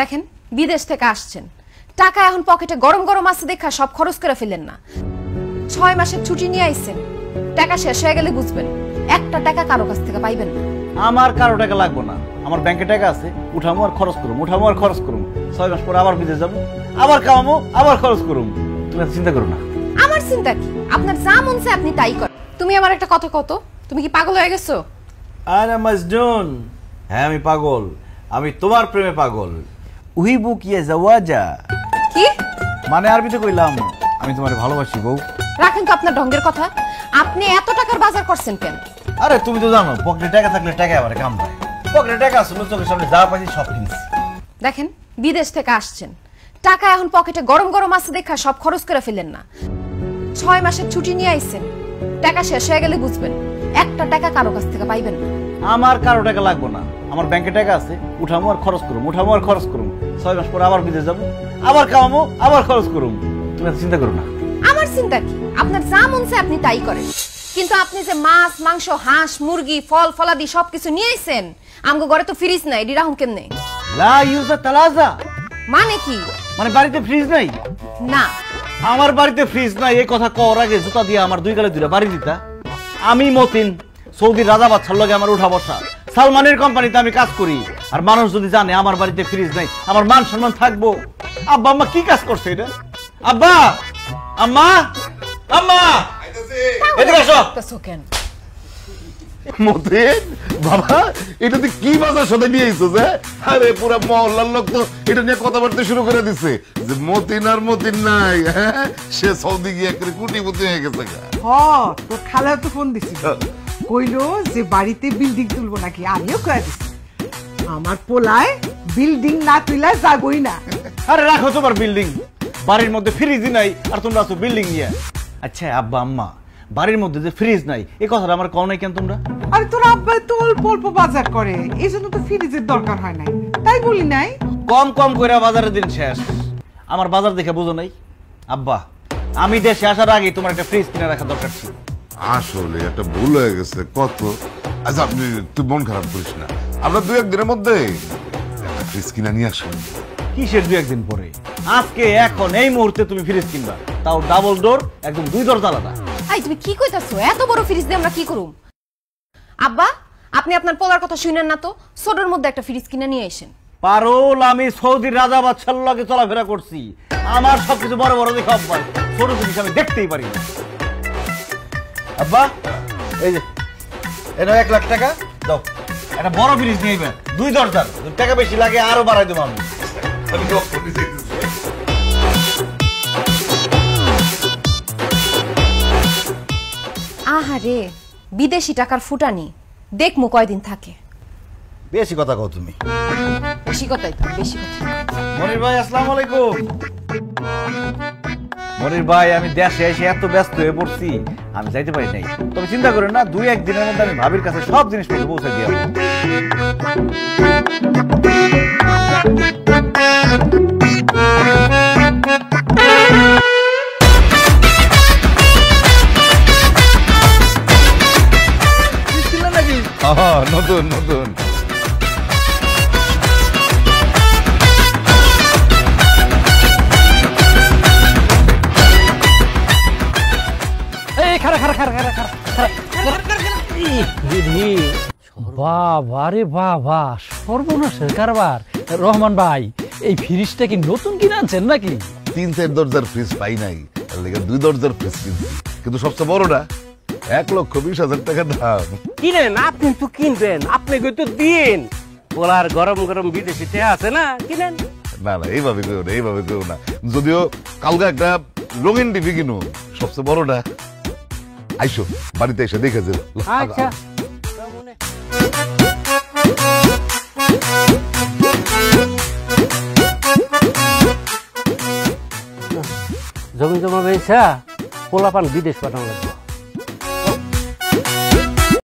দেখেন বিদেশ থেকে আসছেন, টাকা এখন পকেটে গরম গরম আছে দেখা সব খরচ করে ফেলেন না। 6 মাসের ছুটি নিয়ে আইছেন, টাকা শেষ হয়ে গেলে বুঝবেন একটা টাকা কারো কাছ থেকে পাইবেন না। আমার কারো টাকা লাগবে না, আমার ব্যাংকে টাকা আছে, উঠামো আর খরচ করুম, উঠামো আর খরচ করুম। 6 মাস পরে আবার বিদেশ যাবো, আবার কামাবো, আবার খরচ করুম। তুমি চিন্তা করো না। আমার চিন্তা কি? আপনার যা মন চায় আপনি তাই করেন। তুমি আমার একটা কথা কত, তুমি কি পাগল হয়ে গেছো? আরে মাজনুন, হ্যাঁ আমি পাগল, আমি তোমার প্রেমে পাগল। উহিবু কিয়া জাওয়াজা। কি মানে আরবিতে কইলাম আমি তোমারে ভালোবাসি বউ। রাখেন তো আপনার ঢঙ্গের কথা। আপনি এত টাকার বাজার করছেন কেন? আরে তুমি তো জানো পকেটে টাকা থাকলে টাকা আবার কাম দেয়। পকেটে টাকা আছে, চোখের সামনে যা পাইছি সব কিনছি। দেখেন বিদেশ থেকে আসছেন, টাকা এখন পকেটে গরম গরম আছে দেখা সব খরচ করে ফেলেন না। 6 মাসের ছুটি নিয়ে আইছেন, টাকা শেষ হয়ে গেলে বুঝবেন একটা টাকা কারো কাছ থেকে পাইবেন না। আমার কারো টাকা লাগবে না, আমার ব্যাংকে টাকা আছে, উঠামো আর খরচ করুম, উঠামো আর খরচ করুম। 6 মাস পরে আবার বিদেশ যাবো, আবার কামাবো, আবার খরচ করুম। তুমি চিন্তা করো না। আমার চিন্তা কি? আপনার যা মন চায় আপনি তাই করেন। কিন্তু আপনি যে মাছ মাংস হাঁস মুরগি ফল ফলাদি সবকিছু নিয়ে আইছেন, আমগো ঘরে তো ফ্রিজ নাই, এডি রাহুন কেমনে? লা ইউজা তালাজা মানে কি? মানে বাড়িতে ফ্রিজ নাই? না, আমার বাড়িতে ফ্রিজ নাই এই কথা কওয়ার আগে জুতা দিয়ে আমার দুই গালে দুইটা বাড়ি দিতা। আমি মতিন, সৌদির রাজা বাদশার লগে আমার উঠা বসা, সালমানের কোম্পানিতে আমি কাজ করি। আর মানুষ যদি জানে আমার বাড়িতে ফ্রিজ নাই, আমার মান সম্মান থাকবো? আব্বা আম্মা কি কাজ করছে এটা? আব্বা আম্মা আম্মা এদিকে আসো। কেন মতিন বাবা, এটা তুই কি বাজার সাথে নিয়ে আইছো? যে আরে পুরো মহল্লার লোক তো এটা নিয়ে কথাবার্তা শুরু করে দিছে যে মতিন আর মতিন নাই, হ্যাঁ সে সৌদি গিয়ে করে কুটিপতি হয়ে গেছে। তোর খালা তো ফোন দিছিল, কইলো যে বাড়িতে বিল্ডিং তুলবো নাকি। আমিও কয়ে দিছি আমার পোলায় বিল্ডিং না তুইলা যাবই না। আরে রাখো তোমার বিল্ডিং, বাড়ির মধ্যে ফ্রিজই নাই আর তোমরা আছো বিল্ডিং নিয়ে। আচ্ছা আব্বা আম্মা, বাড়ির মধ্যে যে ফ্রিজ নাই এই কথাটা আমার কও নাই কেন তোমরা? আরে তোর আব্বা তো অল্প অল্প বাজার করে, এই জন্য তো ফ্রিজের দরকার হয় নাই, তাই বলি নাই। কম কম করে বাজারের দিন শেষ, আমার বাজার দেখে বুঝো নাই? আব্বা আমি দেশে আসার আগে তোমার একটা ফ্রিজ কিনে রাখা দরকার ছিল। আসলে একটা ভুল হয়ে গেছে কত। আচ্ছা আপনি তুই মন খারাপ করিস না, আমরা 2-1 দিনের মধ্যে ফ্রিজ কিনা নিয়ে আসুন। কিসের 2-1 দিন পরে? আজকে এখন এই মুহূর্তে তুমি ফ্রিজ কিনবা, তাও ডাবল ডোর, একদম 2 দরজা আলাদা। আই তুমি কি কইতাছো? এত বড় ফ্রিজ দিয়ে আমরা কি করুম? আব্বা আপনি আপনার পোলার কথা শুনেন না তো, ছোটর মধ্যে একটা ফ্রিজ কিনে নিয়ে আসেন। পারুল আমি সৌদির রাজা বাদশার লগে চলাফেরা করছি, আমার সবকিছু বড় বড় দেখে অভ্যাস, ছোট জিনিস আমি দেখতেই পারি না। আব্বা এই যে এটা 1 লাখ টাকা দাও, একটা বড় ফ্রিজ নিয়ে আইবেন, 2 দরজার, টাকা বেশি লাগে আরো বাড়াই দেবো আমি। আহারে বিদেশি টাকার ফুটানি, দেখমু কয়দিন থাকে। বেশি কথা কও তুমি। বেশি কথাই তো, বেশি কথা। মনির ভাই আসসালামু আলাইকুম। মনির ভাই আমি দেশে এসে এত ব্যস্ত হয়ে পড়ছি আমি যাইতে পারি নাই, তবে চিন্তা করেন না 2-1 দিনের মধ্যে আমি ভাবির কাছে সব জিনিসপত্র পৌঁছে দিয়ে আসবো। নতুন নতুন বাবা রে বাবা, সর্বনাশের কারবার। রহমান ভাই এই ফ্রিজটা কি নতুন কিনে আনছেন নাকি? 3-4 দরজার ফ্রিজ পাই নাই, তার লেগে 2 দরজার ফ্রিজ কিনছি, কিন্তু সবচেয়ে বড়টা 1,20,000 টাকা দাম। কিনেন, আপনি তো কিনবেন, আপনি তো দিন। পোলার গরম গরম বিদেশি তে আছে না, কিনেন। না না এইভাবে কেউ না, এইভাবে কেউ না। যদিও কালকে একটা রঙিন টিভি কিনো, সবচেয়ে বড়টা আইসো বাড়িতে এসে দেখে যাও। আচ্ছা জমি জমা বেচা পোলাপান বিদেশ পাঠানো লাগবে।